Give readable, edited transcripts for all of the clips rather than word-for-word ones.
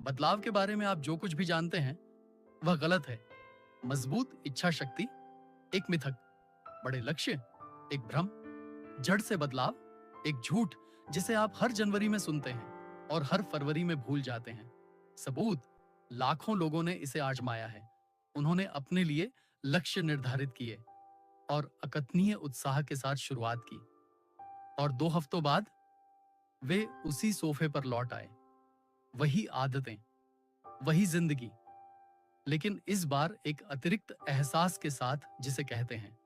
बदलाव के बारे में आप जो कुछ भी जानते हैं वह गलत है। मजबूत इच्छा शक्ति एक मिथक, बड़े लक्ष्य एक भ्रम, जड़ से बदलाव एक झूठ जिसे आप हर जनवरी में सुनते हैं और हर फरवरी में भूल जाते हैं। सबूत, लाखों लोगों ने इसे आजमाया है। उन्होंने अपने लिए लक्ष्य निर्धारित किए और अकथनीय उत्साह के साथ शुरुआत की, और 2 हफ्तों बाद वे उसी सोफे पर लौट आए। वही आदतें, वही जिंदगी, लेकिन इस बार एक अतिरिक्त एहसास के साथ जिसे कहते हैं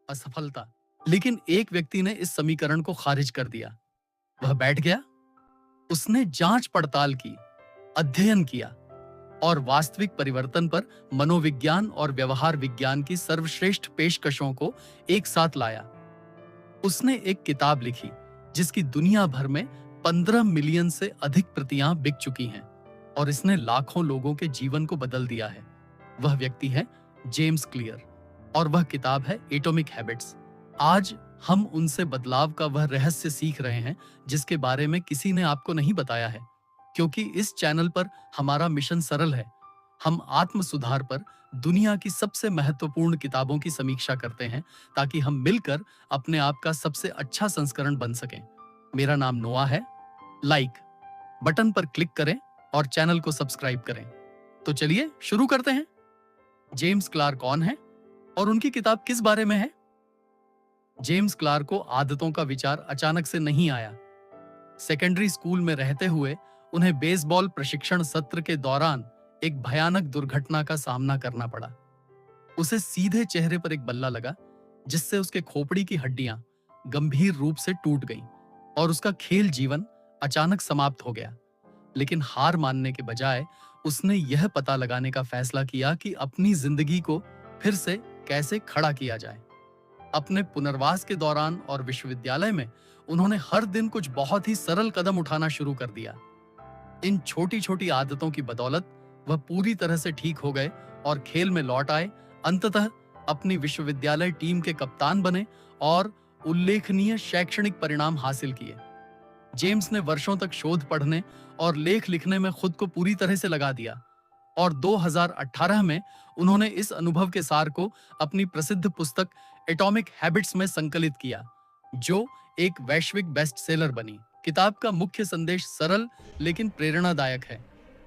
असफलता। लेकिन एक व्यक्ति ने इस समीकरण को खारिज कर दिया। वह बैठ गया, उसने जांच पड़ताल की, अध्ययन किया और वास्तविक परिवर्तन पर मनोविज्ञान और व्यवहार विज्ञान की सर्वश्रेष्ठ पेशकशों को एक साथ लाया। उसने एक किताब लिखी जिसकी दुनिया भर में 15 मिलियन से अधिक प्रतियां बिक चुकी हैं और इसने लाखों लोगों के जीवन को बदल दिया है। वह व्यक्ति है जेम्स क्लियर और वह किताब है एटॉमिक हैबिट्स। आज हम उनसे बदलाव का वह रहस्य सीख रहे हैं जिसके बारे में किसी ने आपको नहीं बताया है, क्योंकि इस चैनल पर हमारा मिशन सरल है। हम आत्म सुधार पर दुनिया की सबसे महत्वपूर्ण किताबों की समीक्षा करते हैं ताकि हम मिलकर अपने आप का सबसे अच्छा संस्करण बन सकें। मेरा नाम नोआ है। लाइक बटन पर क्लिक करें और चैनल को सब्सक्राइब करें। तो चलिए शुरू करते हैं। जेम्स क्लार्क कौन है और उनकी किताब किस बारे में है? जेम्स क्लार्क को आदतों का विचार अचानक से नहीं आया। सेकेंडरी स्कूल में रहते हुए उन्हें बेसबॉल प्रशिक्षण सत्र के दौरान एक भयानक दुर्घटना का सामना करना पड़ा। उसे सीधे चेहरे पर एक बल्ला लगा जिससे उसके खोपड़ी की हड्डियां गंभीर रूप से टूट गईं और उसका खेल जीवन अचानक समाप्त हो गया। लेकिन हार मानने के बजाय उसने यह पता लगाने का फैसला किया कि अपनी जिंदगी को फिर से कैसे खड़ा किया जाए। अपने पुनर्वास के दौरान और विश्वविद्यालय में उन्होंने हर दिन कुछ बहुत ही सरल कदम उठाना शुरू कर दिया। इन छोटी छोटी आदतों की बदौलत वह पूरी तरह से ठीक हो गए और खेल में लौट आए। अंततः अपनी विश्वविद्यालय टीम के कप्तान बने और उल्लेखनीय शैक्षणिक परिणाम हासिल किए। जेम्स ने वर्षों तक शोध पढ़ने और लेख लिखने में खुद को पूरी तरह से लगा दिया और 2018 में उन्होंने इस अनुभव के सार को अपनी प्रसिद्ध पुस्तक एटॉमिक हैबिट्स में संकलित किया, जो एक वैश्विक बेस्टसेलर बनी। किताब का मुख्य संदेश सरल लेकिन प्रेरणादायक है।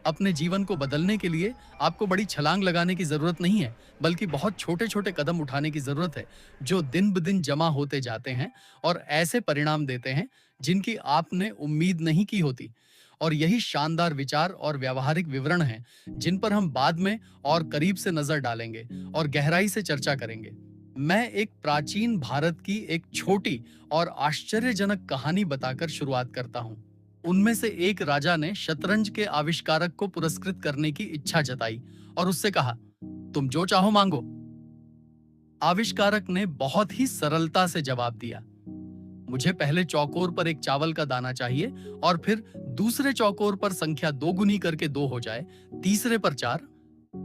अपने जीवन को बदलने के लिए आपको बड़ी छलांग लगाने की जरूरत नहीं है, बल्कि बहुत छोटे छोटे कदम उठाने की जरूरत है जो दिन ब दिन जमा होते जाते हैं और ऐसे परिणाम देते हैं जिनकी आपने उम्मीद नहीं की होती। और यही शानदार विचार और व्यावहारिक विवरण हैं जिन पर हम बाद में और करीब से नजर डालेंगे और गहराई से चर्चा करेंगे। मैं एक प्राचीन भारत की एक छोटी और आश्चर्यजनक कहानी बताकर शुरुआत करता हूँ। उनमें से एक राजा ने शतरंज के आविष्कारक को पुरस्कृत करने की इच्छा जताई और उससे कहा, तुम जो चाहो मांगो। आविष्कारक ने बहुत ही सरलता से जवाब दिया, मुझे पहले चौकोर पर एक चावल का दाना चाहिए और फिर दूसरे चौकोर पर संख्या 2 गुनी करके 2 हो जाए, तीसरे पर 4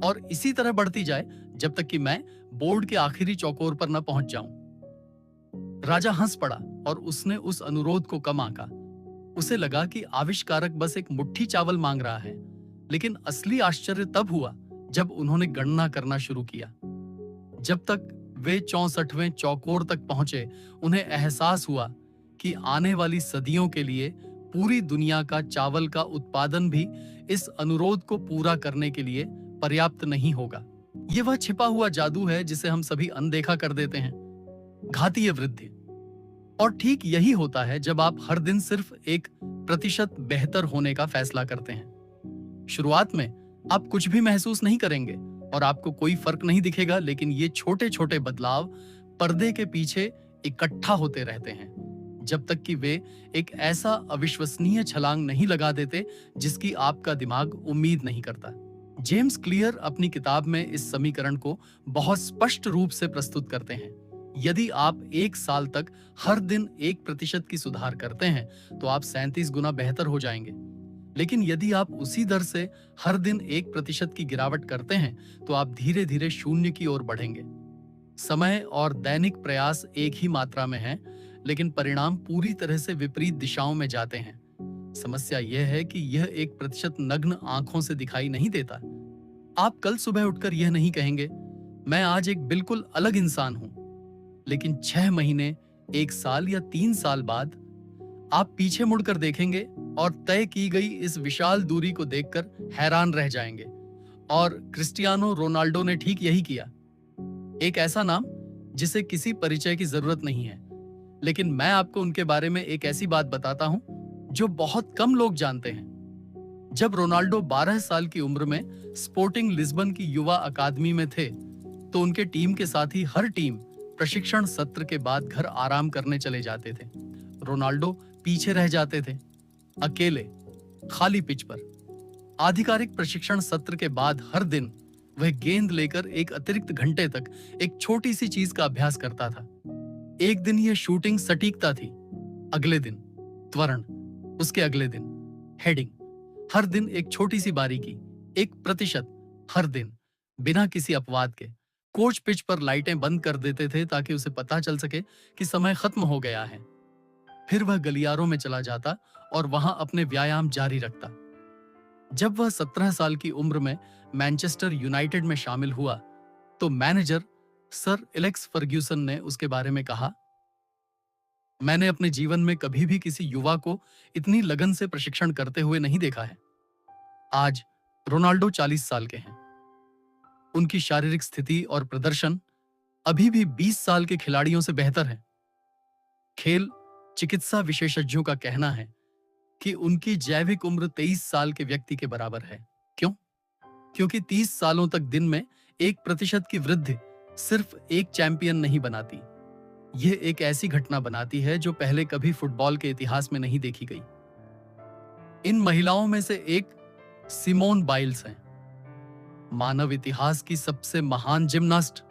और इसी तरह बढ़ती जाए जब तक कि मैं बोर्ड के आखिरी चौकोर पर न पहुंच जाऊं। राजा हंस पड़ा और उसने उस अनुरोध को कम आंका। उसे लगा कि आविष्कारक बस एक मुट्ठी चावल मांग रहा है, लेकिन असली आश्चर्य तब हुआ जब उन्होंने गणना करना शुरू किया। जब तक वे 64वें चौकोर तक पहुंचे, उन्हें एहसास हुआ कि आने वाली सदियों के लिए पूरी दुनिया का चावल का उत्पादन भी इस अनुरोध को पूरा करने के लिए पर्याप्त नहीं होगा। ये वह छिपा हुआ जादू है जिसे हम सभी अनदेखा कर देते हैं, घातीय वृद्धि। और ठीक यही होता है जब आप हर दिन सिर्फ 1% बेहतर होने का फैसला करते हैं। शुरुआत में आप कुछ भी महसूस नहीं करेंगे और आपको कोई फर्क नहीं दिखेगा, लेकिन ये छोटे छोटे बदलाव पर्दे के पीछे इकट्ठा होते रहते हैं जब तक कि वे एक ऐसा अविश्वसनीय छलांग नहीं लगा देते जिसकी आपका दिमाग उम्मीद नहीं करता। जेम्स क्लियर अपनी किताब में इस समीकरण को बहुत स्पष्ट रूप से प्रस्तुत करते हैं। यदि आप 1 साल तक हर दिन 1% की सुधार करते हैं तो आप 37 गुना बेहतर हो जाएंगे। लेकिन यदि आप उसी दर से हर दिन 1% की गिरावट करते हैं तो आप धीरे धीरे शून्य की ओर बढ़ेंगे। समय और दैनिक प्रयास एक ही मात्रा में हैं, लेकिन परिणाम पूरी तरह से विपरीत दिशाओं में जाते हैं। समस्या यह है कि यह 1% नग्न आंखों से दिखाई नहीं देता। आप कल सुबह उठकर यह नहीं कहेंगे, मैं आज एक बिल्कुल अलग इंसान हूं। लेकिन 6 महीने, 1 साल या 3 साल बाद आप पीछे मुड़कर देखेंगे और तय की गई इस विशाल दूरी को देखकर हैरान रह जाएंगे। और क्रिस्टियानो रोनाल्डो ने ठीक यही किया। एक ऐसा नाम जिसे किसी परिचय की जरूरत नहीं है, लेकिन मैं आपको उनके बारे में एक ऐसी बात बताता हूं जो बहुत कम लोग जानते हैं। जब रोनाल्डो 12 साल की उम्र में स्पोर्टिंग लिस्बन की युवा अकादमी में थे, तो उनके टीम के साथ ही हर टीम प्रशिक्षण सत्र के बाद घर आराम करने चले जाते थे। रोनाल्डो पीछे रह जाते थे, अकेले, खाली पिच पर। आधिकारिक प्रशिक्षण सत्र के बाद हर दिन वह गेंद लेकर एक अतिरिक्त घंटे तक एक छोटी सी चीज का अभ्यास करता था। एक दिन यह शूटिंग सटीकता थी, अगले दिन त्वरण, उसके अगले दिन हेडिंग। हर दिन एक छोटी सी बारीकी, 1% हर दिन, बिना किसी अपवाद के। कोच पिच पर लाइटें बंद कर देते थे ताकि उसे पता चल सके कि समय खत्म हो गया है। फिर वह गलियारों में चला जाता और वहां अपने व्यायाम जारी रखता। जब वह 17 साल की उम्र में मैनचेस्टर यूनाइटेड में शामिल हुआ, तो मैनेजर सर एलेक्स फर्ग्यूसन ने उसके बारे में कहा, मैंने अपने जीवन में कभी भी किसी युवा को इतनी लगन से प्रशिक्षण करते हुए नहीं देखा है। आज रोनाल्डो 40 साल के हैं। उनकी शारीरिक स्थिति और प्रदर्शन अभी भी 20 साल के खिलाड़ियों से बेहतर है। खेल चिकित्सा विशेषज्ञों का कहना है कि उनकी जैविक उम्र 23 साल के व्यक्ति के बराबर है। क्यों? क्योंकि 30 सालों तक दिन में 1% की वृद्धि सिर्फ एक चैंपियन नहीं बनाती, यह एक ऐसी घटना बनाती है जो पहले कभी फुटबॉल के इतिहास में नहीं देखी गई। इन महिलाओं में से एक सिमोन बाइल्स हैं, मानव इतिहास की सबसे महान जिम्नास्ट।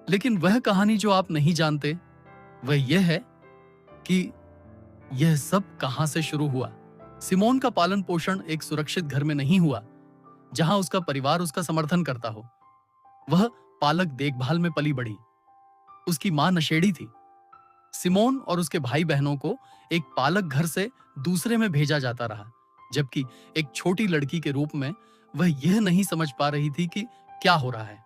लेकिन वह कहानी जो आप नहीं जानते, वह यह है कि यह सब कहां से शुरू हुआ। सिमोन का पालन पोषण एक सुरक्षित घर में नहीं हुआ, जहां उसका परिवार उसका समर्थन करता हो। वह पालक देखभाल में पली बढ़ी। उसकी मां नशेड़ी थी। सिमोन और उसके भाई बहनों को एक पालक घर से दूसरे में भेजा जाता रहा, जबकि एक छोटी लड़की के रूप में वह यह नहीं समझ पा रही थी कि क्या हो रहा है।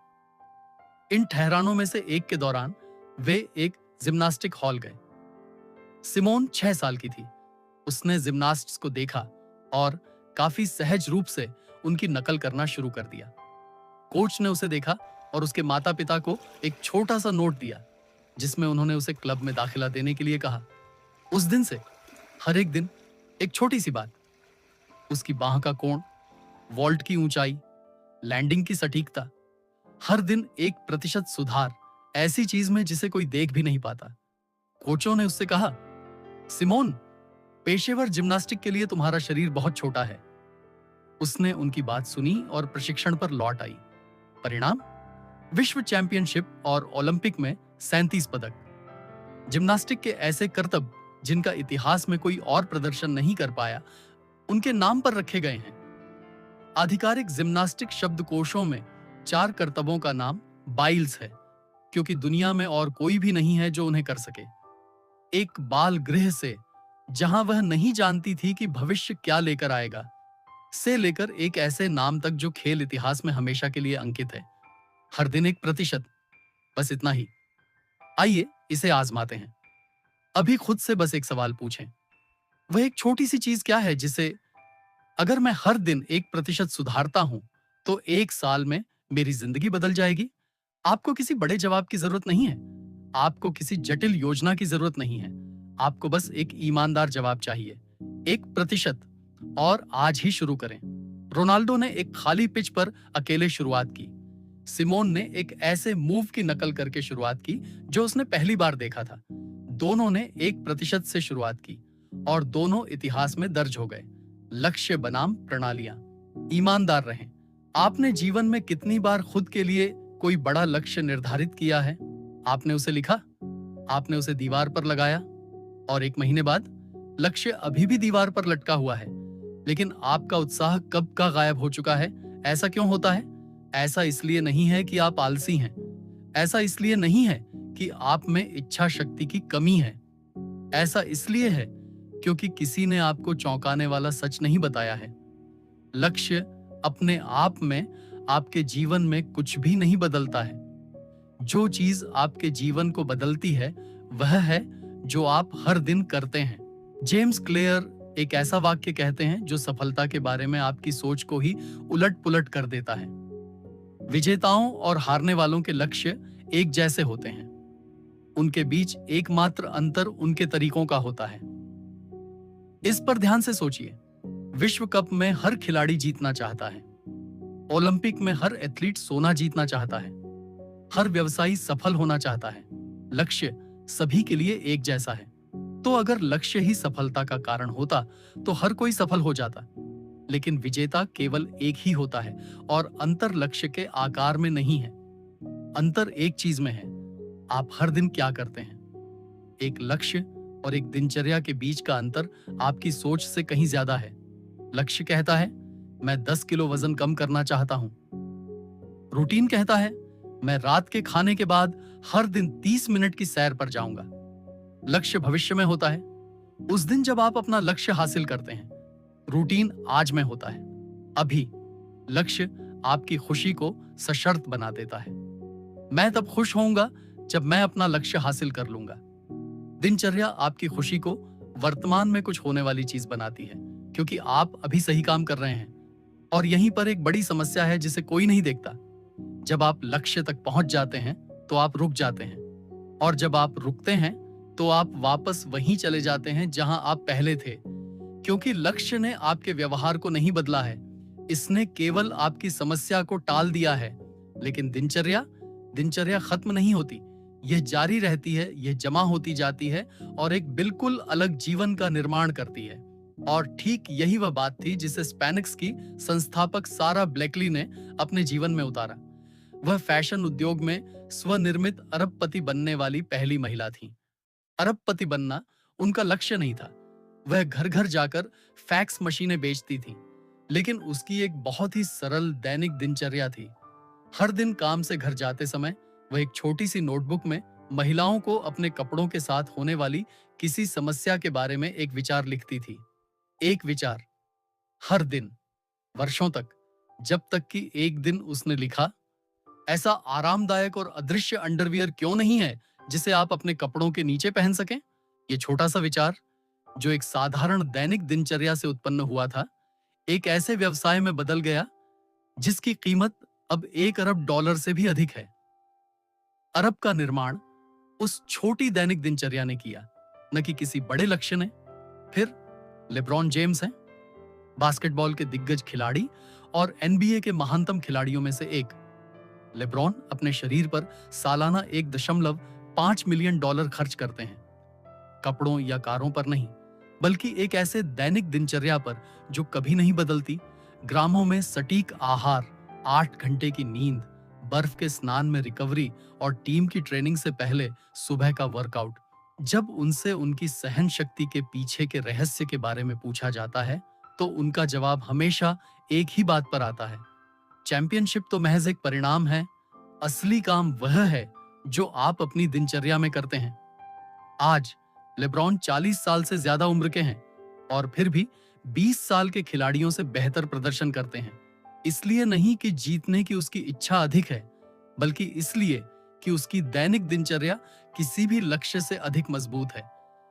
इन ठहरानों में से एक के दौरान वे एक जिम्नास्टिक हॉल गए। सिमोन 6 साल की थी। उसने जिम्नास्ट्स को देखा और काफी सहज रूप से उनकी नकल करना शुरू कर दिया। कोच ने उसे देखा और उसके माता पिता को एक छोटा सा नोट दिया, जिसमें उन्होंने उसे क्लब में दाखिला देने के लिए कहा। उस दिन से हर एक दिन एक छोटी सी बात, उसकी बाह का कोण, वॉल्ट की ऊंचाई, लैंडिंग की सटीकता, हर दिन 1% सुधार, ऐसी चीज में जिसे कोई देख भी नहीं पाता। कोचों ने उससे कहा, सिमोन, पेशेवर जिम्नास्टिक के लिए तुम्हारा शरीर बहुत छोटा है। उसने उनकी बात सुनी और प्रशिक्षण पर लौट आई। परिणाम, विश्व चैंपियनशिप और ओलंपिक में 37 पदक। जिम्नास्टिक के ऐसे करतब जिनका इतिहास में कोई और प्रदर्शन नहीं कर पाया, उनके नाम पर रखे गए हैं। आधिकारिक जिम्नास्टिक शब्दकोशों में 4 करतबों का नाम बाइल्स है, क्योंकि दुनिया में और कोई भी नहीं है जो उन्हें कर सके। एक बाल गृह से, जहां वह नहीं जानती थी कि भविष्य क्या लेकर आएगा, से लेकर एक ऐसे नाम तक जो खेल इतिहास में हमेशा के लिए अंकित है। हर दिन 1%, बस इतना ही। आइए इसे आजमाते हैं। अभी खुद से बस एक सवाल पूछें, वह एक छोटी सी चीज क्या है जिसे अगर मैं हर दिन 1% सुधारता हूं तो 1 साल में मेरी जिंदगी बदल जाएगी। आपको किसी बड़े जवाब की जरूरत नहीं है, आपको किसी जटिल योजना की जरूरत नहीं है, आपको बस एक ईमानदार जवाब चाहिए। 1%, और आज ही शुरू करें। रोनाल्डो ने एक खाली पिच पर अकेले शुरुआत की। सिमोन ने एक ऐसे मूव की नकल करके शुरुआत की जो उसने पहली बार देखा था। दोनों ने 1% से शुरुआत की और दोनों इतिहास में दर्ज हो गए। लक्ष्य बनाम प्रणालियां। ईमानदार रहें। आपने जीवन में कितनी बार खुद के लिए कोई बड़ा लक्ष्य निर्धारित किया है? आपने उसे लिखा, आपने उसे दीवार पर लगाया, और 1 महीने बाद लक्ष्य अभी भी दीवार पर लटका हुआ है, लेकिन आपका उत्साह कब का गायब हो चुका है। ऐसा क्यों होता है? ऐसा इसलिए नहीं है कि आप आलसी हैं, ऐसा इसलिए नहीं है कि आप में इच्छा शक्ति की कमी है, ऐसा इसलिए है क्योंकि किसी ने आपको चौंकाने वाला सच नहीं बताया है। लक्ष्य अपने आप में आपके जीवन में कुछ भी नहीं बदलता है। जो चीज आपके जीवन को बदलती है वह है जो आप हर दिन करते हैं। जेम्स क्लियर एक ऐसा वाक्य कहते हैं जो सफलता के बारे में आपकी सोच को ही उलट पुलट कर देता है। विजेताओं और हारने वालों के लक्ष्य एक जैसे होते हैं। उनके बीच एकमात्र अंतर उनके तरीकों का होता है। इस पर ध्यान से सोचिए। विश्व कप में हर खिलाड़ी जीतना चाहता है। ओलंपिक में हर एथलीट सोना जीतना चाहता है। हर व्यवसायी सफल होना चाहता है। लक्ष्य सभी के लिए एक जैसा है। तो अगर लक्ष्य ही सफलता का कारण होता तो हर कोई सफल हो जाता। लेकिन विजेता केवल एक ही होता है और अंतर लक्ष्य के आकार में नहीं है। अंतर एक चीज में है, आप हर दिन क्या करते हैं। एक लक्ष्य और एक दिनचर्या के बीच का अंतर आपकी सोच से कहीं ज्यादा है। लक्ष्य कहता है मैं 10 किलो वजन कम करना चाहता हूं। रूटीन कहता है मैं रात के खाने के बाद हर दिन 30 मिनट की सैर पर जाऊंगा। लक्ष्य भविष्य में होता है, उस दिन जब आप अपना लक्ष्य हासिल करते हैं। रूटीन आज में होता है, अभी। लक्ष्य आपकी खुशी को सशर्त बना देता है। मैं तब खुश होऊंगा जब मैं अपना लक्ष्य हासिल कर लूंगा। दिनचर्या आपकी खुशी को वर्तमान में कुछ होने वाली चीज बनाती है, क्योंकि आप अभी सही काम कर रहे हैं। और यहीं पर एक बड़ी समस्या है जिसे कोई नहीं देखता। जब आप लक्ष्य तक पहुंच जाते हैं तो आप रुक जाते हैं, और जब आप रुकते हैं तो आप वापस वहीं चले जाते हैं जहां आप पहले थे। क्योंकि लक्ष्य ने आपके व्यवहार को नहीं बदला है, इसने केवल आपकी समस्या को टाल दिया है। लेकिन दिनचर्या खत्म नहीं होती, यह जारी रहती है, यह जमा होती जाती है और एक बिल्कुल अलग जीवन का निर्माण करती है। और ठीक यही वह बात थी जिसे स्पैनिक्स की संस्थापक सारा ब्लेकली ने अपने जीवन में उतारा। वह फैशन उद्योग में स्वनिर्मित अरबपति बनने वाली पहली महिला थी। अरबपति बनना उनका लक्ष्य नहीं था। वह घर घर जाकर फैक्स मशीनें बेचती थी। लेकिन उसकी एक बहुत ही सरल दैनिक दिनचर्या थी। हर दिन काम से घर जाते समय वह एक छोटी सी नोटबुक में महिलाओं को अपने कपड़ों के साथ होने वाली किसी समस्या के बारे में एक विचार लिखती थी। एक विचार, हर दिन, वर्षों तक, जब तक कि एक दिन उसने लिखा, ऐसा आरामदायक और अदृश्य अंडरवियर क्यों नहीं है जिसे आप अपने कपड़ों के नीचे पहन सकें। यह छोटा सा विचार, जो एक साधारण दैनिक दिनचर्या से उत्पन्न हुआ था, एक ऐसे व्यवसाय में बदल गया जिसकी कीमत अब $1 अरब से भी अधिक है। अरब का निर्माण उस छोटी दैनिक दिनचर्या ने किया, न कि किसी बड़े लक्ष्य ने। फिर लेब्रॉन जेम्स हैं, बास्केटबॉल के दिग्गज खिलाड़ी और NBA के महानतम खिलाड़ियों में से एक। लेब्रॉन अपने शरीर पर सालाना $1.5 मिलियन खर्च करते हैं, कपड़ों या कारों पर नहीं, बल्कि एक ऐसे दैनिक दिनचर्या पर जो कभी नहीं बदलती। ग्रामों में सटीक आहार, 8 घंटे की नींद, बर्फ के स्नान में रिकवरी और टीम की ट्रेनिंग से पहले सुबह का वर्कआउट। जब उनसे उनकी सहन शक्ति के पीछे के रहस्य के बारे में पूछा जाता है तो उनका जवाब हमेशा एक ही बात पर आता है, चैंपियनशिप तो महज एक परिणाम है, असली काम वह है जो आप अपनी दिनचर्या में करते हैं। आज लेब्रॉन 40 साल से ज्यादा उम्र के हैं और फिर भी 20 साल के खिलाड़ियों से बेहतर प्रदर्शन करते हैं। इसलिए नहीं कि जीतने की उसकी इच्छा अधिक है, बल्कि इसलिए कि उसकी दैनिक दिनचर्या किसी भी लक्ष्य से अधिक मजबूत है।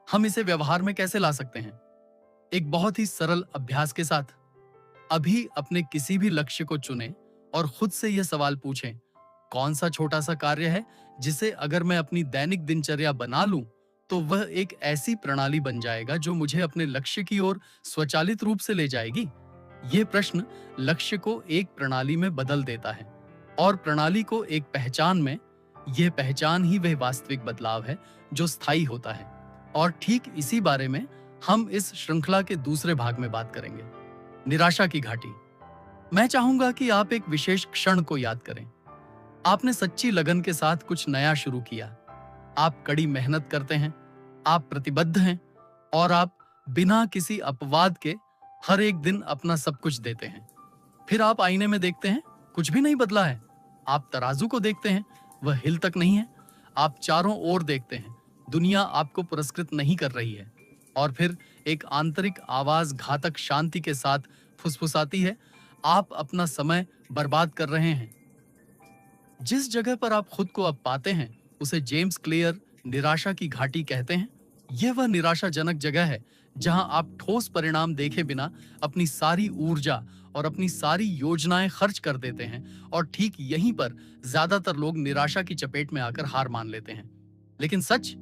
हम इसे व्यवहार में कैसे ला सकते हैं? एक बहुत ही सरल अभ्यास के साथ। अभी अपने किसी भी लक्ष्य को चुनें और खुद से यह सवाल पूछें, कौन सा छोटा सा कार्य है जिसे अगर मैं अपनी दैनिक दिनचर्या बना लूं तो वह एक ऐसी प्रणाली बन जाएगा जो मुझे अपने लक्ष्य की ओर स्वचालित रूप से ले जाएगी। यह प्रश्न लक्ष्य को एक प्रणाली में बदल देता है और प्रणाली को एक पहचान में। यह पहचान ही वह वास्तविक बदलाव है जो स्थायी होता है। और ठीक इसी बारे में हम इस श्रृंखला के दूसरे भाग में बात करेंगे, निराशा की घाटी। मैं चाहूंगा कि आप एक विशेष क्षण को याद करें। आपने सच्ची लगन के साथ कुछ नया शुरू किया। आप कड़ी मेहनत करते हैं, आप प्रतिबद्ध हैं और आप बिना किसी अपवाद के हर एक दिन अपना सब कुछ देते हैं। फिर आप आईने में देखते हैं, कुछ भी नहीं बदला है। आप तराजू को देखते हैं, वह हिल तक नहीं है। आप चारों ओर देखते हैं, दुनिया आपको पुरस्कृत नहीं कर रही है। और फिर एक आंतरिक आवाज घातक शांति के साथ फुसफुसाती है, आप अपना समय बर्बाद कर रहे हैं। जिस जगह पर आप खुद को अब पाते हैं, उसे जेम्स क्लियर निराशा की घाटी कहते हैं। यह वह निराशाजनक जगह है जहां आप ठोस परिणाम देखे बिना अपनी सारी ऊर्जा और अपनी सारी योजनाएं खर्च कर देते हैं, और ठीक यहीं पर ज्यादातर लोग निराशा की चपेट में आकर हार मान लेते हैं। लेकिन सच,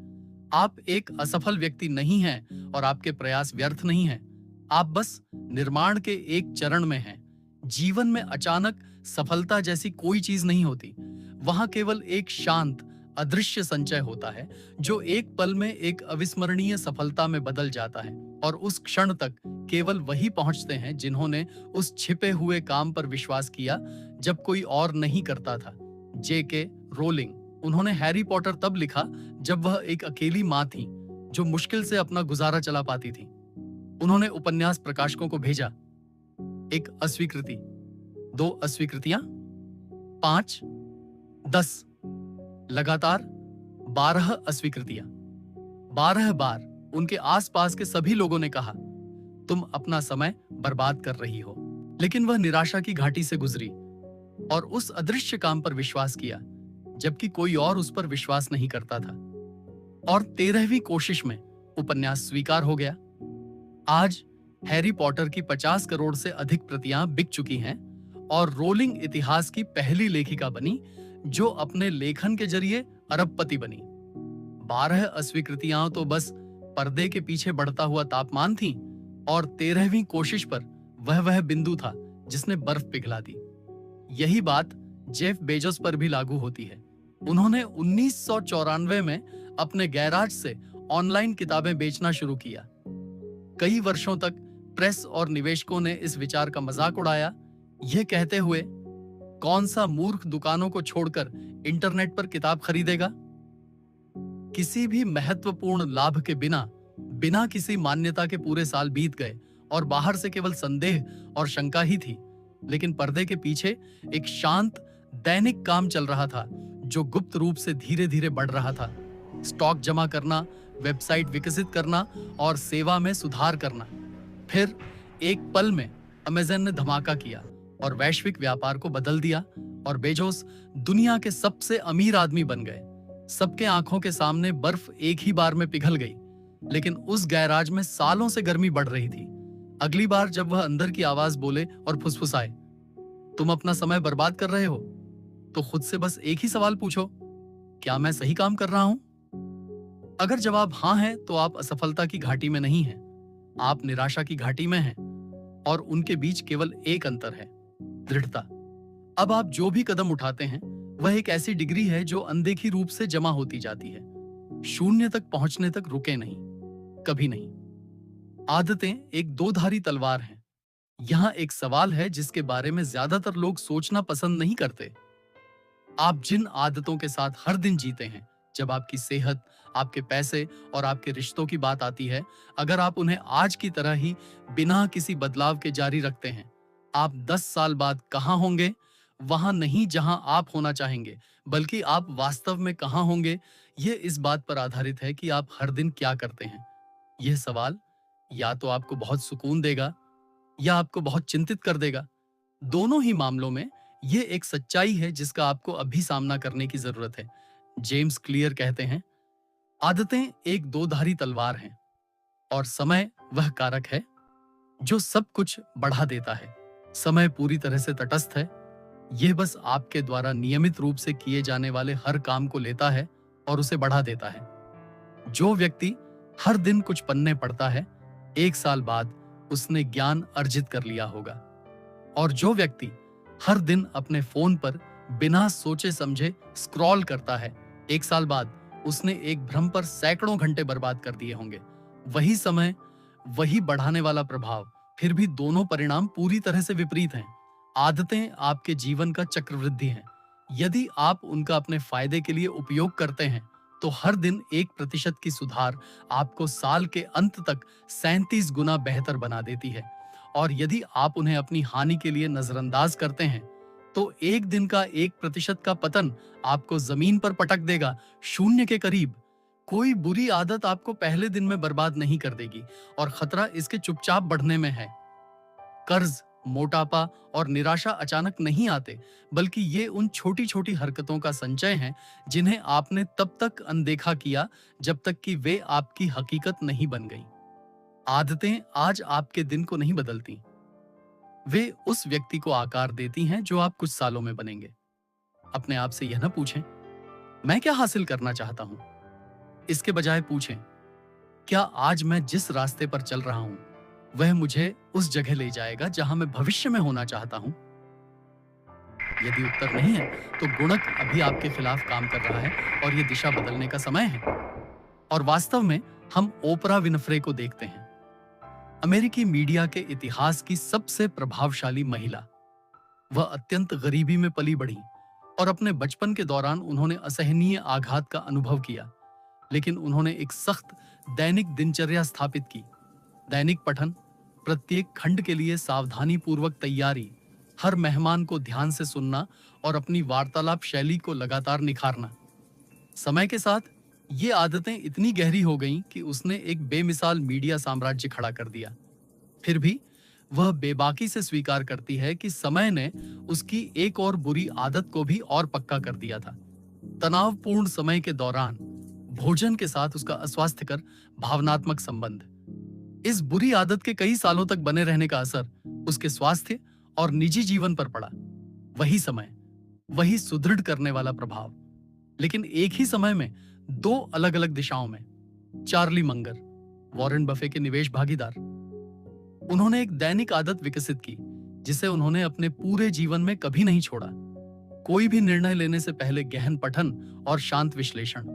आप एक असफल व्यक्ति नहीं हैं और आपके प्रयास व्यर्थ नहीं हैं। आप बस निर्माण के एक चरण में हैं। जीवन में अचानक सफलता जैसी कोई चीज नहीं होती। वहां केवल एक शांत, अदृश्य संचय होता है जो एक पल में एक अविस्मरणीय सफलता में बदल जाता है, और उस क्षण तक केवल वही पहुंचते हैं जिन्होंने उस छिपे हुए काम पर विश्वास किया जब कोई और नहीं करता था। J.K. रोलिंग, उन्होंने हैरी पॉटर तब लिखा जब वह एक अकेली माँ थी जो मुश्किल से अपना गुजारा चला पाती थी। उन्होंने उपन्यास प्रकाशकों को भेजा, एक अस्वीकृति, 2 अस्वीकृतियां, 5, 10, लगातार 12 अस्वीकृतियां। 12 बार उनके आसपास के सभी लोगों ने कहा, तुम अपना समय बर्बाद कर रही हो। लेकिन वह निराशा की घाटी से गुजरी और उस अदृश्य काम पर विश्वास किया जबकि कोई और उस पर विश्वास नहीं करता था। और 13वीं कोशिश में उपन्यास स्वीकार हो गया। आज हैरी पॉटर की 50 करोड़ से अधिक प्रतियां बिक चुकी हैं और रोलिंग इतिहास की पहली लेखिका बनी जो अपने लेखन के जरिए अरबपति बनी। 12 अस्वीकृतियां तो बस पर्दे के पीछे बढ़ता हुआ तापमान थी, और 13वीं कोशिश पर वह बिंदु था जिसने बर्फ पिघला दी। यही बात जेफ बेजोस पर भी लागू होती है। उन्होंने 1994 में अपने गैराज से ऑनलाइन किताबें बेचना शुरू किया। कई वर्षों तक प्रेस और निवेशकों ने इस विचार का मजाक उड़ाया, यह कहते हुए, कौन सा मूर्ख दुकानों को छोड़कर इंटरनेट पर किताब खरीदेगा। किसी भी महत्वपूर्ण लाभ के बिना किसी मान्यता के पूरे साल बीत गए और बाहर से केवल संदेह और शंका ही थी। लेकिन पर्दे के पीछे एक शांत दैनिक काम चल रहा था जो गुप्त रूप से धीरे धीरे बढ़ रहा था। स्टॉक जमा करना, वेबसाइट विकसित करना और सेवा में सुधार करना। फिर एक पल में अमेज़न ने धमाका किया और वैश्विक व्यापार को बदल दिया, और बेजोस दुनिया के सबसे अमीर आदमी बन गए। सबके आंखों के सामने बर्फ एक ही बार में पिघल गई, लेकिन उस गैराज में सालों से गर्मी बढ़ रही थी। अगली बार जब वह अंदर की आवाज बोले और फुसफुसाए, तुम अपना समय बर्बाद कर रहे हो, तो खुद से बस एक ही सवाल पूछो, क्या मैं सही काम कर रहा हूं? अगर जवाब हां है तो आप असफलता की घाटी में नहीं हैं, आप निराशा की घाटी में हैं, और उनके बीच केवल एक अंतर है, दृढ़ता। अब आप जो भी कदम उठाते हैं वह एक ऐसी डिग्री है जो अनदेखी रूप से जमा होती जाती है। शून्य तक पहुंचने तक रुके नहीं, कभी नहीं। आदतें एक दो-धारी तलवार हैं। यहां एक सवाल है जिसके बारे में ज्यादातर लोग सोचना पसंद नहीं करते। आप जिन आदतों के साथ हर दिन जीते हैं, जब आपकी सेहत, आपके पैसे और आपके रिश्तों की बात आती है, अगर आप उन्हें आज की तरह ही बिना किसी बदलाव के जारी रखते हैं, आप 10 साल बाद कहां होंगे? वहां नहीं जहां आप होना चाहेंगे, बल्कि आप वास्तव में कहां होंगे, यह इस बात पर आधारित है कि आप हर दिन क्या करते हैं। यह सवाल या तो आपको बहुत सुकून देगा या आपको बहुत चिंतित कर देगा। दोनों ही मामलों में यह एक सच्चाई है जिसका आपको अभी सामना करने की जरूरत है। जेम्स क्लियर कहते हैं, आदतें एक दो-धारी तलवार हैं और समय वह कारक है जो सब कुछ बढ़ा देता है। समय पूरी तरह से तटस्थ है, यह बस आपके द्वारा नियमित रूप से किए जाने वाले हर काम को लेता है और उसे बढ़ा देता है। जो व्यक्ति हर दिन कुछ पन्ने पढ़ता है, 1 साल बाद उसने ज्ञान अर्जित कर लिया होगा, और जो व्यक्ति हर दिन अपने फोन पर बिना सोचे समझे स्क्रॉल करता है, 1 साल बाद उसने एक भ्रम पर सैकड़ों घंटे बर्बाद कर दिए होंगे। वही समय, वही बढ़ाने वाला प्रभाव, फिर भी दोनों परिणाम पूरी तरह से विपरीत हैं। आदतें आपके जीवन का चक्रवृद्धि हैं। यदि आप उनका अपने फायदे के लिए उपयोग करते हैं, तो हर दिन 1% की सुधार आपको साल के अंत तक 37 गुना बेहतर बना देती है। और यदि आप उन्हें अपनी हानि के लिए नजरअंदाज करते हैं, तो एक दिन का 1% का पतन आपको जमीन पर पटक देगा, शून्य के करीब। कोई बुरी आदत आपको पहले दिन में बर्बाद नहीं कर देगी और खतरा इसके चुपचाप बढ़ने में है। कर्ज, मोटापा और निराशा अचानक नहीं आते, बल्कि ये उन छोटी छोटी हरकतों का संचय है जिन्हें आपने तब तक अनदेखा किया जब तक कि वे आपकी हकीकत नहीं बन गई। आदतें आज आपके दिन को नहीं बदलती, वे उस व्यक्ति को आकार देती हैं जो आप कुछ सालों में बनेंगे। अपने आप से यह न पूछें, मैं क्या हासिल करना चाहता हूं। इसके बजाय पूछें, क्या आज मैं जिस रास्ते पर चल रहा हूं वह मुझे उस जगह ले जाएगा जहां मैं भविष्य में होना चाहता हूं। यदि उत्तर नहीं है, तो गुणक अभी आपके खिलाफ काम कर रहा है और यह दिशा बदलने का समय है। और वास्तव में हम ओपरा विनफ्रे को देखते हैं, अमेरिकी मीडिया के इतिहास की सबसे प्रभावशाली महिला। वह अत्यंत गरीबी में पली बढ़ी और अपने बचपन के दौरान उन्होंने असहनीय आघात का अनुभव किया, लेकिन उन्होंने एक सख्त दैनिक दिनचर्या स्थापित की। दैनिक पठन, प्रत्येक खंड के लिए सावधानी पूर्वक तैयारी, हर मेहमान को ध्यान से सुनना और अपनी वार्तालाप शैली को लगातार निखारना। समय के साथ ये आदतें इतनी गहरी हो गईं कि उसने एक बेमिसाल मीडिया साम्राज्य खड़ा कर दिया। फिर भी वह बेबाकी से स्वीकार करती है कि समय ने उसकी एक और बुरी आदत को भी और पक्का कर दिया था। तनावपूर्ण समय के दौरान भोजन के साथ उसका अस्वास्थ्यकर भावनात्मक संबंध। इस बुरी आदत के कई सालों तक बने रहने का असर उसके स्वास्थ्य और निजी जीवन पर पड़ा। वही समय, वही सुदृढ़ करने वाला प्रभाव, लेकिन एक ही समय में दो अलग अलग दिशाओं में। चार्ली मंगर, वॉरेन बफे के निवेश भागीदार, उन्होंने एक दैनिक आदत विकसित की जिसे उन्होंने अपने पूरे जीवन में कभी नहीं छोड़ा। कोई भी निर्णय लेने से पहले गहन पठन और शांत विश्लेषण।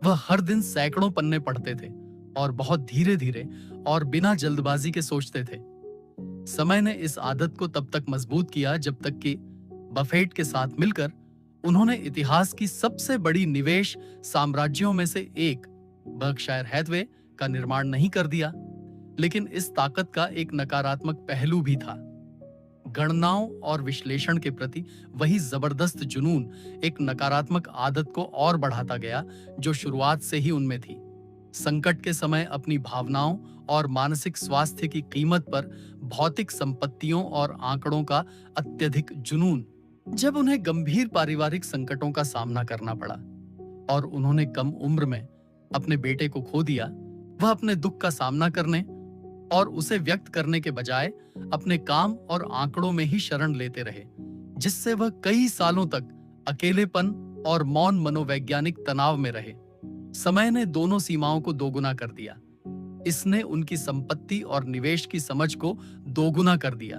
वह हर दिन सैकड़ों पन्ने पढ़ते थे और बहुत धीरे धीरे और बिना जल्दबाजी के सोचते थे। समय ने इस आदत को तब तक मजबूत किया जब तक कि बफेट के साथ मिलकर उन्होंने इतिहास की सबसे बड़ी निवेश साम्राज्यों में से एक बर्कशायर हैथवे का निर्माण नहीं कर दिया। लेकिन इस ताकत का एक नकारात्मक पहलू भी था। गणनाओं और विश्लेषण के प्रति वही जबरदस्त जुनून एक नकारात्मक आदत को और बढ़ाता गया जो शुरुआत से ही उनमें थी। संकट के समय अपनी भावनाओं और मानसिक स्वास्थ्य की कीमत पर भौतिक संपत्तियों और आंकड़ों का अत्यधिक जुनून। जब उन्हें गंभीर पारिवारिक संकटों का सामना करना पड़ा और उन्होंने कम उम्र में अपने बेटे को खो दिया, वह अपने दुख का सामना करने और उसे व्यक्त करने के बजाय अपने काम और आंकड़ों में ही शरण लेते रहे, जिससे वह कई सालों तक अकेलेपन और मौन मनोवैज्ञानिक तनाव में रहे। समय ने दोनों सीमाओं को दोगुना कर दिया। इसने उनकी संपत्ति और निवेश की समझ को दोगुना कर दिया,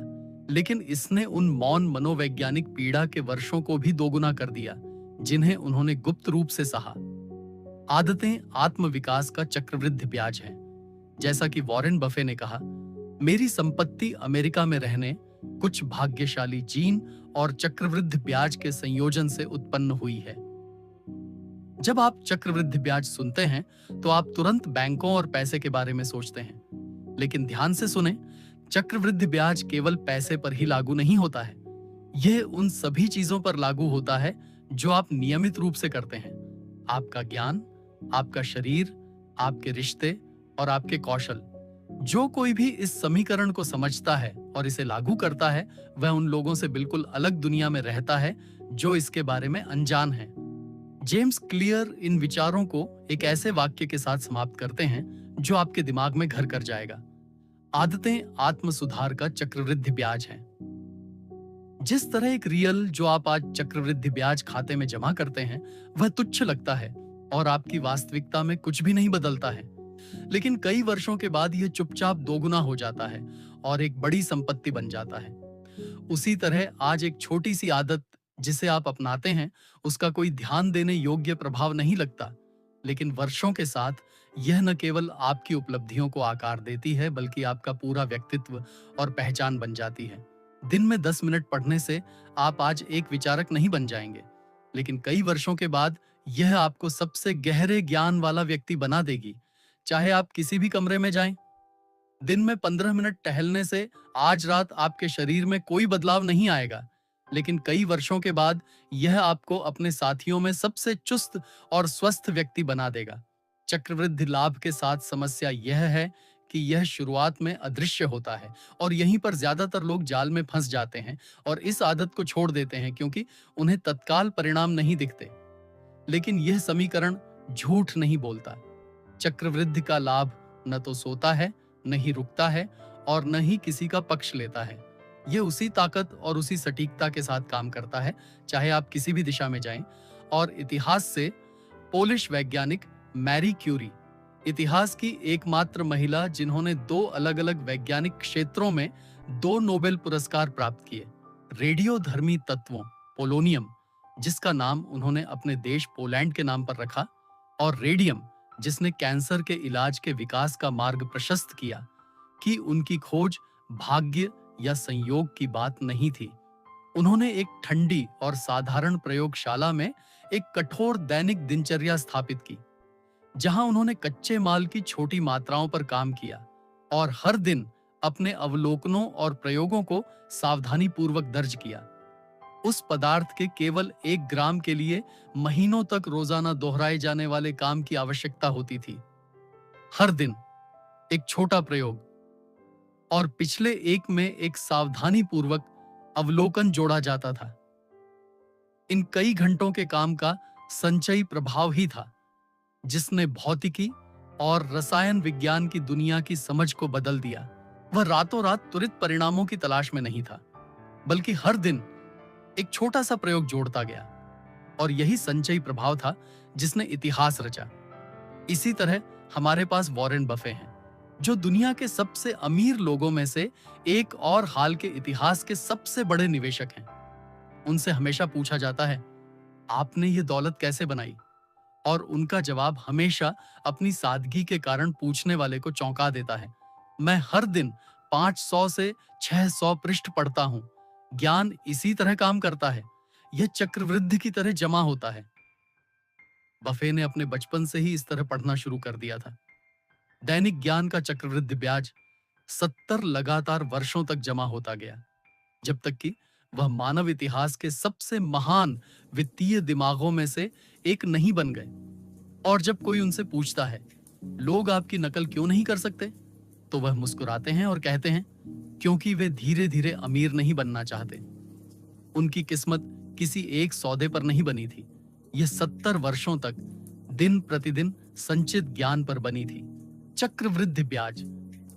लेकिन इसने उन मौन मनोवैज्ञानिक पीड़ा के वर्षों को भी दोगुना कर दिया जिन्हें उन्होंने गुप्त रूप से सहा। आदतें आत्मविकास का चक्रवृद्धि ब्याज है। जैसा कि वॉरेन बफे ने कहा, मेरी संपत्ति अमेरिका में रहने कुछ भाग्यशाली जीन और चक्रवृद्धि ब्याज के संयोजन से उत्पन्न हुई है। जब आप चक्रवृद्धि ब्याज सुनते हैं तो आप तुरंत बैंकों और पैसे के बारे में सोचते हैं, लेकिन ध्यान से सुने, चक्रवृद्धि ब्याज केवल पैसे पर ही लागू नहीं होता है। यह उन सभी चीजों पर लागू होता है जो आप नियमित रूप से करते हैं। आपका ज्ञान, आपका शरीर, आपके रिश्ते और आपके कौशल। जो कोई भी इस समीकरण को समझता है और इसे लागू करता है, वह उन लोगों से बिल्कुल अलग दुनिया में रहता है जो इसके बारे में अनजान है। जेम्स क्लियर इन विचारों को एक ऐसे वाक्य के साथ समाप्त करते हैं जो आपके दिमाग में घर कर जाएगा। आदतें आत्म सुधार का चक्रवृद्धि ब्याज है। जिस तरह एक रियल जो आप आज चक्रवृद्धि ब्याज खाते में जमा करते हैं वह तुच्छ लगता है और आपकी वास्तविकता में कुछ भी नहीं बदलता है, लेकिन कई वर्षों के बाद यह चुपचाप दोगुना हो जाता है और एक बड़ी संपत्ति बन जाता है। उसी तरह आज एक छोटी सी आदत जिसे आप अपनाते हैं उसका कोई ध्यान देने योग्य प्रभाव नहीं लगता, लेकिन वर्षों के साथ यह न केवल आपकी उपलब्धियों को आकार देती है बल्कि आपका पूरा व्यक्तित्व और पहचान बन जाती है। दिन में 10 मिनट पढ़ने से आप आज एक विचारक नहीं बन जाएंगे, लेकिन कई वर्षों के बाद यह आपको सबसे गहरे ज्ञान वाला व्यक्ति बना देगी। चाहे आप किसी भी कमरे में जाएं, दिन में 15 मिनट टहलने से आज रात आपके शरीर में कोई बदलाव नहीं आएगा, लेकिन कई वर्षों के बाद यह आपको अपने साथियों में सबसे चुस्त और स्वस्थ व्यक्ति बना देगा। चक्रवृद्धि लाभ के साथ समस्या यह है कि यह शुरुआत में अदृश्य होता है और यहीं पर ज्यादातर लोग जाल में फंस जाते हैं और इस आदत को छोड़ देते हैं क्योंकि उन्हें तत्काल परिणाम नहीं दिखते। लेकिन यह समीकरण झूठ नहीं बोलता। चक्रवृद्धि का लाभ न तो सोता है, न ही रुकता है और न ही किसी का पक्ष लेता है। यह उसी ताकत और उसी सटीकता के साथ काम करता है चाहे आप किसी भी दिशा में जाएं। और इतिहास से पोलिश वैज्ञानिक मैरी क्यूरी, इतिहास की एकमात्र महिला जिन्होंने 2 अलग-अलग वैज्ञानिक क्षेत्रों में 2 नोबेल पुरस्कार प्राप्त किए। रेडियोधर्मी तत्वों पोलोनियम, जिसका नाम उन्होंने अपने देश पोलैंड के नाम पर रखा, और रेडियम, जिसने कैंसर के इलाज के विकास का मार्ग प्रशस्त किया, कि उनकी खोज भाग्य या संयोग की बात नहीं थी। उन्होंने एक ठंडी और साधारण प्रयोगशाला में एक कठोर दैनिक दिनचर्या स्थापित की, जहां उन्होंने कच्चे माल की छोटी मात्राओं पर काम किया और हर दिन अपने अवलोकनों और प्रयोगों को सावधानीपूर्वक दर्ज किया। उस पदार्थ के केवल 1 ग्राम के लिए महीनों तक रोजाना दोहराए जाने वाले काम की आवश्यकता होती थी। हर दिन एक छोटा प्रयोग और पिछले एक में एक सावधानीपूर्वक अवलोकन जोड़ा जाता था। इन कई घंटों के काम का संचयी प्रभाव ही था जिसने भौतिकी और रसायन विज्ञान की दुनिया की समझ को बदल दिया। वह रातों रात त्वरित परिणामों की तलाश में नहीं था, बल्कि हर दिन एक छोटा सा प्रयोग जोड़ता गया, और यही संचयी प्रभाव था जिसने इतिहास रचा। इसी तरह हमारे पास वॉरेन बफे हैं, जो दुनिया के सबसे अमीर लोगों में से एक और हाल के इतिहास के सबसे बड़े निवेशक हैं। उनसे हमेशा पूछा जाता है, आपने ये दौलत कैसे बनाई? और उनका जवाब हमेशा अपनी सादगी के कारण पूछने वाले को चौंका देता है। मैं हर दिन 500 से 600 पृष्ठ पढ़ता हूं। ज्ञान इसी तरह काम करता है। यह चक्रवृद्धि की तरह जमा होता है। बफे ने अपने बचपन से ही इस तरह पढ़ना शुरू कर दिया था। दैनिक ज्ञान का चक्रवृद्धि ब्याज 70 लगातार वर्षों तक जमा होता गया, जब तक कि वह मानव इतिहास के सबसे महान वित्तीय दिमागों में से एक नहीं बन गए। और जब कोई उनसे पूछता है, लोग आपकी नकल क्यों नहीं कर सकते, तो वह मुस्कुराते हैं और कहते हैं, क्योंकि वे धीरे धीरे अमीर नहीं बनना चाहते। उनकी किस्मत किसी एक सौदे पर नहीं बनी थी। यह 70 वर्षों तक दिन प्रतिदिन संचित ज्ञान पर बनी थी। चक्रवृद्धि ब्याज,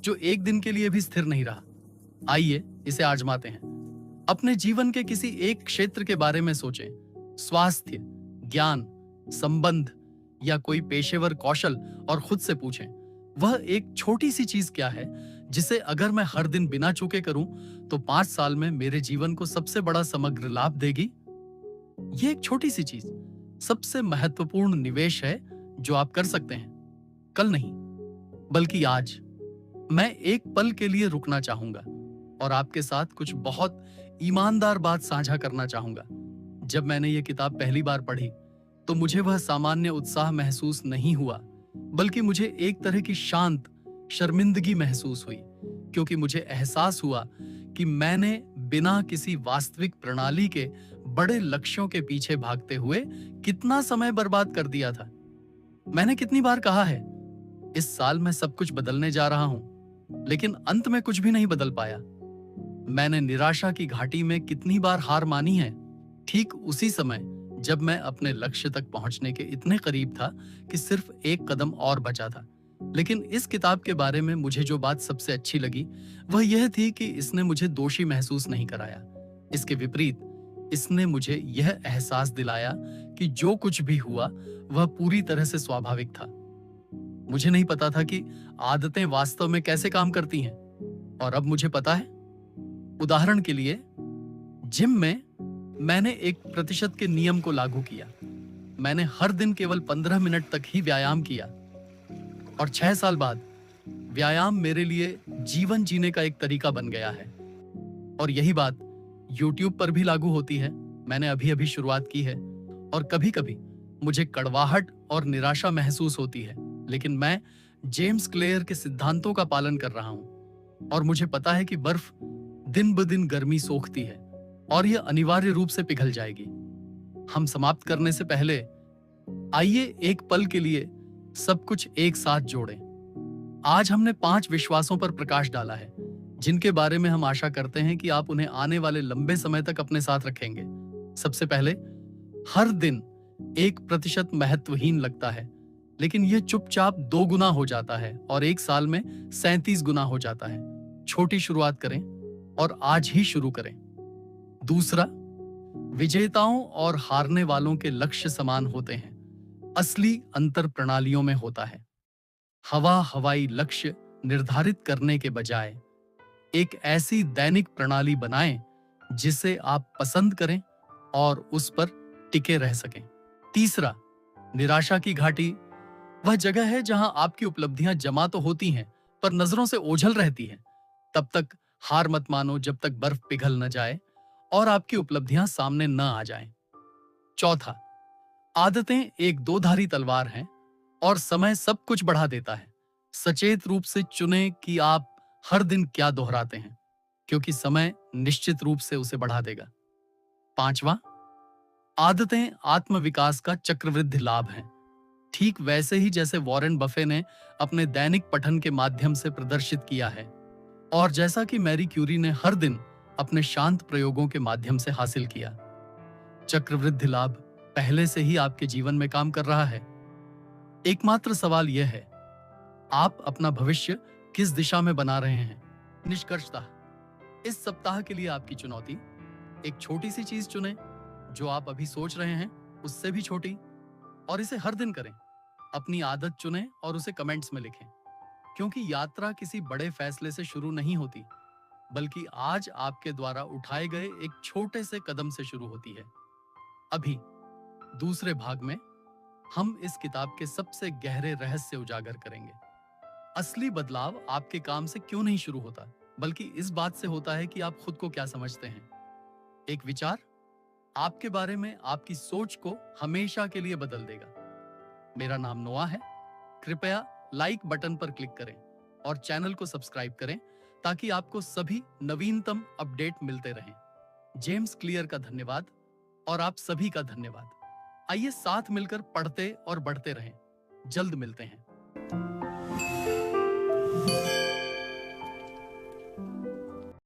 जो एक दिन के लिए भी स्थिर नहीं रहा। आइए इसे आजमाते हैं। अपने जीवन के किसी एक क्षेत्र के बारे में सोचें। स्वास्थ्य, ज्ञान, संबंध या कोई पेशेवर कौशल, और खुद से पूछें, वह एक छोटी सी चीज क्या है जिसे अगर मैं हर दिन बिना चूके करूं तो 5 साल में मेरे जीवन को सबसे बड़ा समग्र लाभ देगी। यह एक छोटी सी चीज सबसे महत्वपूर्ण निवेश है जो आप कर सकते हैं। कल नहीं, बल्कि आज मैं एक पल के लिए रुकना चाहूंगा और आपके साथ कुछ बहुत ईमानदार बात साझा करना चाहूंगा। जब मैंने ये किताब पहली बार पढ़ी तो मुझे वह सामान्य उत्साह महसूस नहीं हुआ, बल्कि मुझे एक तरह की शांत शर्मिंदगी महसूस हुई, क्योंकि मुझे एहसास हुआ कि मैंने बिना किसी वास्तविक प्रणाली के बड़े लक्ष्यों के पीछे भागते हुए कितना समय बर्बाद कर दिया था। मैंने कितनी बार कहा है, इस साल मैं सब कुछ बदलने जा रहा हूं, लेकिन अंत में कुछ भी नहीं बदल पाया। मैंने निराशा की घाटी में कितनी बार हार मानी है, ठीक उसी समय जब मैं अपने लक्ष्य तक पहुंचने के इतने करीब था कि सिर्फ एक कदम और बचा था। लेकिन इस किताब के बारे में मुझे जो बात सबसे अच्छी लगी वह यह थी कि इसने मुझे दोषी महसूस नहीं कराया। इसके विपरीत इसने मुझे यह एहसास दिलाया कि जो कुछ भी हुआ वह पूरी तरह से स्वाभाविक था। मुझे नहीं पता था कि आदतें वास्तव में कैसे काम करती हैं, और अब मुझे पता है। उदाहरण के लिए, जिम में मैंने 1% के नियम को लागू किया। मैंने हर दिन केवल 15 मिनट तक ही व्यायाम किया, और 6 साल बाद व्यायाम मेरे लिए जीवन जीने का एक तरीका बन गया है। और यही बात YouTube पर भी लागू होती है। मैंने अभी अभी शुरुआत की है और कभी कभी मुझे कड़वाहट और निराशा महसूस होती है, लेकिन मैं जेम्स क्लेयर के सिद्धांतों का पालन कर रहा हूं और मुझे पता है कि बर्फ दिन ब दिन गर्मी सोखती है और यह अनिवार्य रूप से पिघल जाएगी। हम समाप्त करने से पहले आइए एक पल के लिए सब कुछ एक साथ जोड़ें। आज हमने 5 विश्वासों पर प्रकाश डाला है, जिनके बारे में हम आशा करते हैं कि आप उन्हें आने वाले लंबे समय तक अपने साथ रखेंगे। सबसे पहले, हर दिन 1% महत्वहीन लगता है, लेकिन यह चुपचाप 2 गुना हो जाता है और 1 साल में 37 गुना हो जाता है। छोटी शुरुआत करें और आज ही शुरू करें। दूसरा, विजेताओं और हारने वालों के लक्ष्य समान होते हैं, असली अंतर प्रणालियों में होता है। हवाई लक्ष्य निर्धारित करने के बजाय एक ऐसी दैनिक प्रणाली बनाएं जिसे आप पसंद करें और उस पर टिके रह सकें। तीसरा, निराशा की घाटी वह जगह है जहां आपकी उपलब्धियां जमा तो होती हैं, पर नजरों से ओझल रहती हैं। तब तक हार मत मानो जब तक बर्फ पिघल न जाए और आपकी उपलब्धियां सामने न आ जाएं। चौथा, आदतें एक दो-धारी तलवार हैं और समय सब कुछ बढ़ा देता है। सचेत रूप से चुनें कि आप हर दिन क्या दोहराते हैं, क्योंकि समय निश्चित रूप से उसे बढ़ा देगा। पांचवा, आदतें आत्मविकास का चक्रवृद्धि लाभ हैं, ठीक वैसे ही जैसे वॉरेन बफे ने अपने दैनिक पठन के माध्यम से प्रदर्शित किया है और जैसा कि मैरी क्यूरी ने हर दिन अपने शांत प्रयोगों के माध्यम से हासिल किया। चक्रवृद्धि लाभ पहले से ही आपके जीवन में काम कर रहा है। एकमात्र सवाल यह है, आप अपना भविष्य किस दिशा में बना रहे हैं? निष्कर्षतः, इस सप्ताह के लिए आपकी चुनौती, एक छोटी सी चीज चुनें जो आप अभी सोच रहे हैं उससे भी छोटी, और इसे हर दिन करें। अपनी आदत चुनें और उसे कमेंट्स में लिखें, क्योंकि यात्रा किसी बड़े फैसले से शुरू नहीं होती, बल्कि आज आपके द्वारा उठाए गए एक छोटे से कदम से शुरू होती है। अभी दूसरे भाग में हम इस किताब के सबसे गहरे रहस्य उजागर करेंगे। असली बदलाव आपके काम से क्यों नहीं शुरू होता, बल्कि इस बात से होता है कि आप खुद को क्या समझते हैं। एक विचार आपके बारे में आपकी सोच को हमेशा के लिए बदल देगा। मेरा नाम नोआ है। कृपया लाइक बटन पर क्लिक करें और चैनल को सब्सक्राइब करें ताकि आपको सभी नवीनतम अपडेट मिलते रहें। जेम्स क्लियर का धन्यवाद और आप सभी का धन्यवाद। आइए साथ मिलकर पढ़ते और बढ़ते रहें। जल्द मिलते हैं।